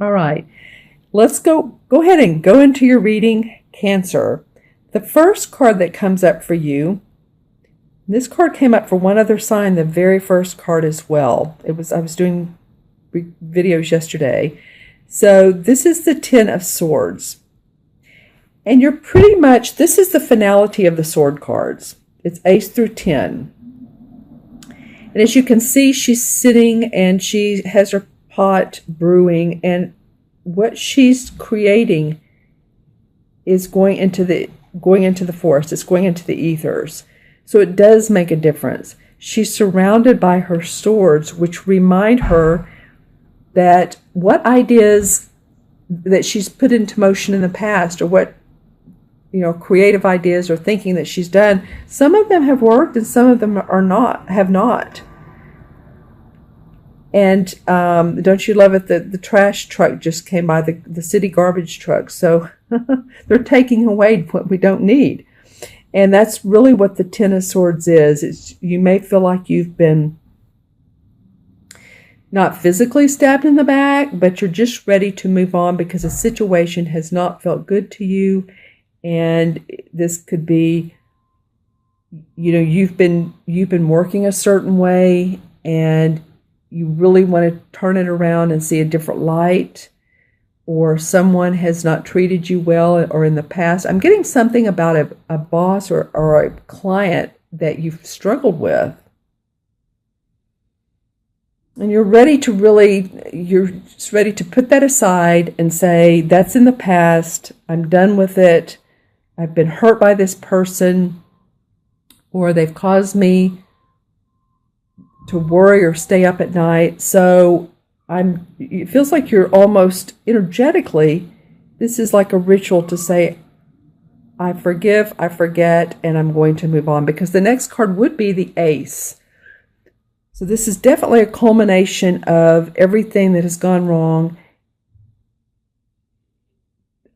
All right. Let's go ahead and go into your reading, Cancer. The first card that comes up for you, this card came up for one other sign, the very first card as well. I was doing videos yesterday. So this is the Ten of Swords. And you're pretty much, this is the finality of the sword cards. It's Ace through 10. And as you can see, she's sitting and she has her pot brewing, and what she's creating is going into the forest. It's going into the ethers. So it does make a difference. She's surrounded by her swords, which remind her that what ideas that she's put into motion in the past, or what creative ideas or thinking that she's done, some of them have worked and some of them have not. And don't you love it that the trash truck just came by, the city garbage truck? So they're taking away what we don't need. And that's really what the Ten of Swords is. You may feel like you've been not physically stabbed in the back, but you're just ready to move on because a situation has not felt good to you. And this could be, you've been working a certain way and you really want to turn it around and see a different light, or someone has not treated you well, or in the past. I'm getting something about a boss or a client that you've struggled with. And you're ready to put that aside and say, that's in the past. I'm done with it. I've been hurt by this person, or they've caused me to worry or stay up at night. So it feels like you're almost energetically, this is like a ritual to say, I forgive, I forget, and I'm going to move on, because the next card would be the Ace. So this is definitely a culmination of everything that has gone wrong,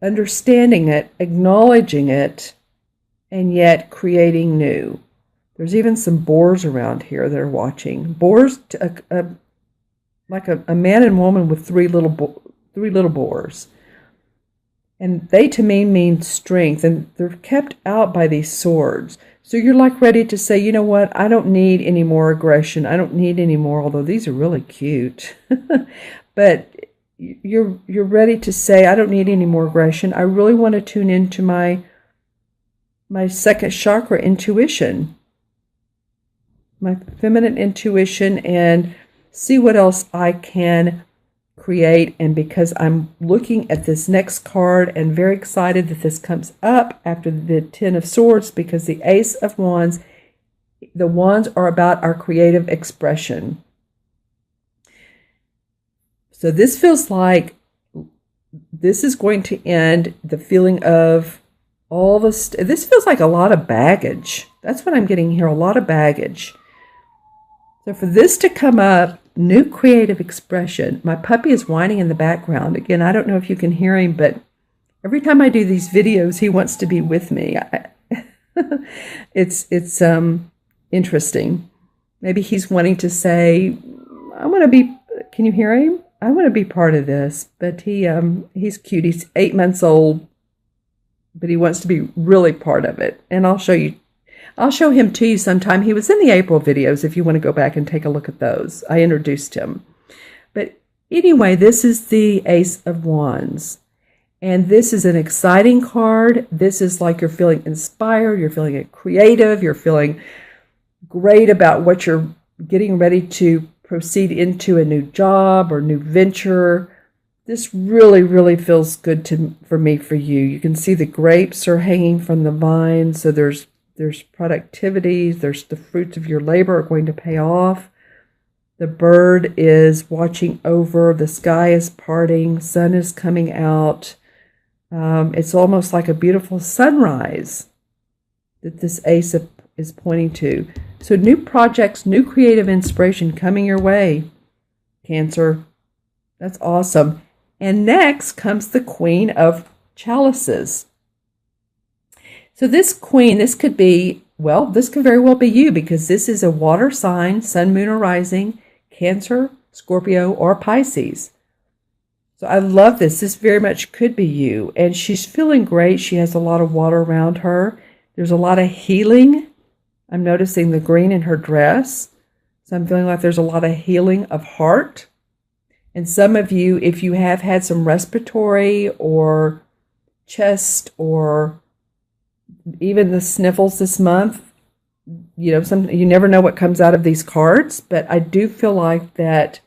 understanding it, acknowledging it, and yet creating new. There's even some boars around here that are watching. Boars, like a man and woman with three little boars. And they, to me, mean strength. And they're kept out by these swords. So you're like ready to say, you know what? I don't need any more aggression. I don't need any more, although these are really cute. But you're ready to say, I don't need any more aggression. I really want to tune into my second chakra, intuition. My feminine intuition, and see what else I can create. And because I'm looking at this next card and very excited that this comes up after the Ten of Swords, because the Ace of Wands, the wands are about our creative expression. So this feels like this is going to end the feeling of all this. This feels like a lot of baggage. That's what I'm getting here, a lot of baggage. So for this to come up, new creative expression. My puppy is whining in the background. Again, I don't know if you can hear him, but every time I do these videos, he wants to be with me. It's interesting. Maybe he's wanting to say, I want to be, can you hear him? I want to be part of this. But he's cute. He's 8 months old, but he wants to be really part of it. And I'll show him to you sometime. He was in the April videos if you want to go back and take a look at those. I introduced him. But anyway, this is the Ace of Wands. And this is an exciting card. This is like you're feeling inspired, you're feeling creative, you're feeling great about what you're getting ready to proceed into, a new job or new venture. This really, really feels good for me, for you. You can see the grapes are hanging from the vine, so there's productivity, there's the fruits of your labor are going to pay off. The bird is watching over, the sky is parting, sun is coming out. It's almost like a beautiful sunrise that this Ace is pointing to. So new projects, new creative inspiration coming your way, Cancer. That's awesome. And next comes the Queen of Chalices. So this queen, this could very well be you, because this is a water sign, sun, moon, or rising, Cancer, Scorpio, or Pisces. So So I love this. This very much could be you. And she's feeling great. She has a lot of water around her. There's a lot of healing. I'm noticing the green in her dress. So I'm feeling like there's a lot of healing of heart. And some of you, if you have had some respiratory or chest or even the sniffles this month, you never know what comes out of these cards, but I do feel like that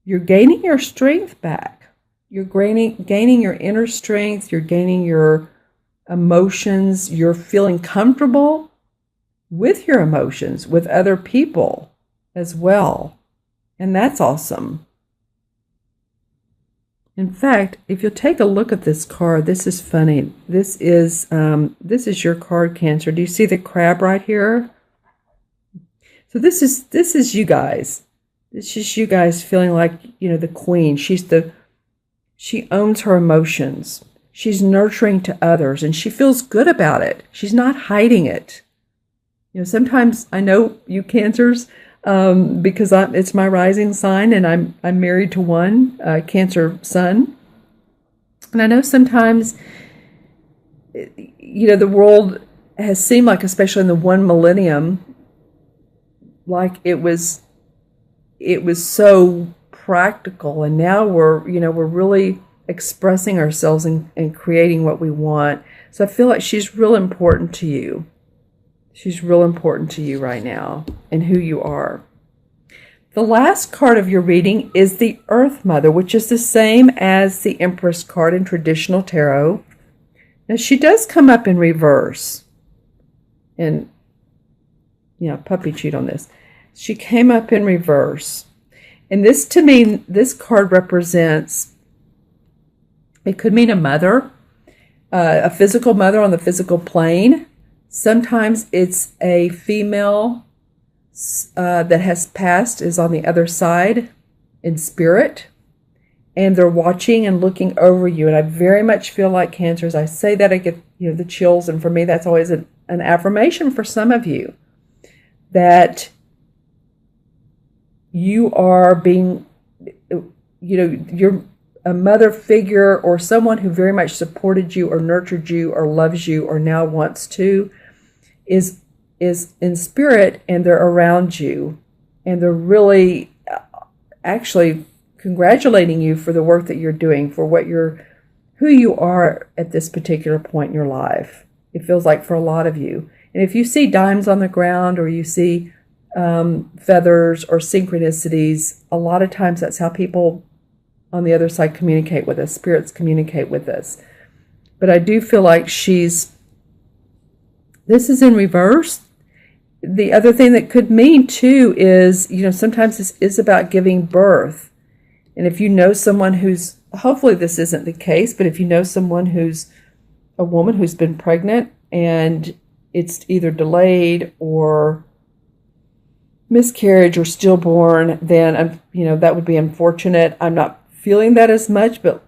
you're gaining your strength back. You're gaining your inner strength. You're gaining your emotions. You're feeling comfortable with your emotions, with other people as well. And that's awesome. In fact, if you'll take a look at this card, this is funny. This is your card, Cancer. Do you see the crab right here? So this is you guys. It's just you guys feeling like, the queen. She owns her emotions. She's nurturing to others, and she feels good about it. She's not hiding it. Sometimes I know you Cancers, because it's my rising sign, and I'm married to one Cancer sun, and I know sometimes, the world has seemed like, especially in the one millennium, like it was so practical, and now we're really expressing ourselves and creating what we want. So I feel like she's real important to you. She's real important to you right now and who you are. The last card of your reading is the Earth Mother, which is the same as the Empress card in traditional tarot. Now she does come up in reverse. And, puppy chewed on this. She came up in reverse. And this, to me, this card represents, it could mean a mother, a physical mother on the physical plane. Sometimes it's a female that has passed, is on the other side in spirit. And they're watching and looking over you. And I very much feel like, Cancer, as I say that, I get the chills. And for me, that's always an affirmation for some of you, that you are being, you're a mother figure or someone who very much supported you or nurtured you or loves you or now wants to, is in spirit, and they're around you, and they're really actually congratulating you for the work that you're doing, for who you are at this particular point in your life. It feels like for a lot of you. And if you see dimes on the ground, or you see feathers or synchronicities, a lot of times that's how people on the other side communicate with us. Spirits communicate with us. But I do feel like this is in reverse. The other thing that could mean too is, sometimes this is about giving birth. And if you know someone who's, hopefully this isn't the case, but if you know someone who's a woman who's been pregnant and it's either delayed or miscarriage or stillborn, then, that would be unfortunate. I'm not feeling that as much, but,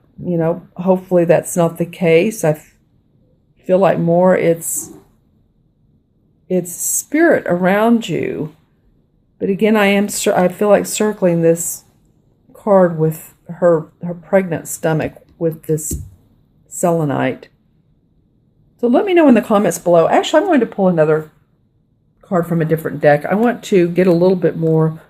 hopefully that's not the case. I feel like more it's spirit around you. But again, I feel like circling this card with her pregnant stomach with this selenite. So let me know in the comments below. Actually, I'm going to pull another card from a different deck. I want to get a little bit more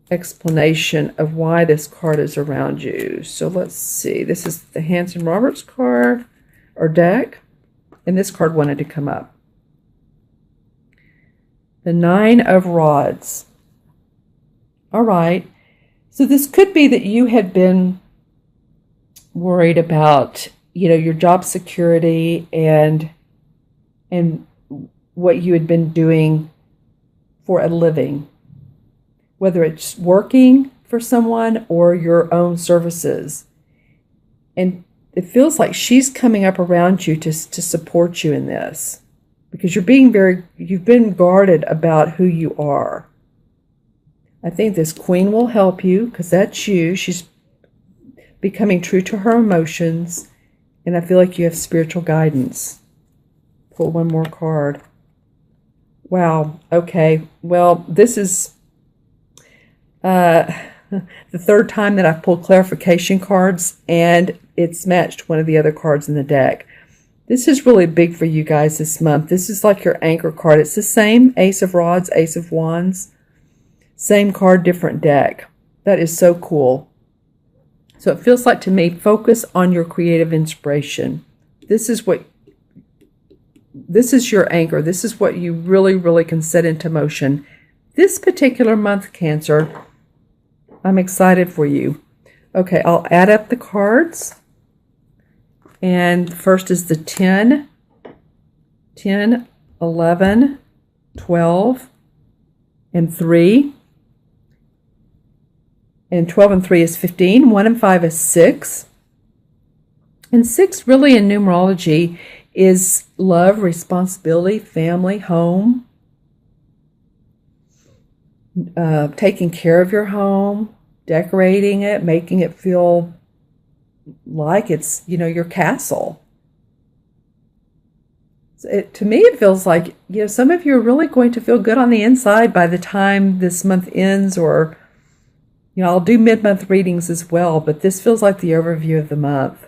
explanation of why this card is around you. So let's see. This is the Hanson Roberts card or deck, and this card wanted to come up. The Nine of Rods. All right. So this could be that you had been worried about, your job security and what you had been doing for a living, whether it's working for someone or your own services. And it feels like she's coming up around you to support you in this, because you've been guarded about who you are. I think this queen will help you, because that's you. She's becoming true to her emotions, and I feel like you have spiritual guidance. Pull one more card. Wow. Okay. Well, this is the third time that I've pulled clarification cards, and it's matched one of the other cards in the deck. This is really big for you guys this month. This is like your anchor card. It's the same Ace of Rods, Ace of Wands. Same card, different deck. That is so cool. So it feels like to me, focus on your creative inspiration. This is your anchor. This is what you really, really can set into motion. This particular month, Cancer, I'm excited for you. Okay, I'll add up the cards. And first is the 10, 11, 12, and 3. And 12 and 3 is 15. 1 and 5 is 6. And 6 really in numerology is love, responsibility, family, home, taking care of your home, decorating it, making it feel like it's, your castle. To me, it feels like, some of you are really going to feel good on the inside by the time this month ends, or, I'll do mid-month readings as well, but this feels like the overview of the month.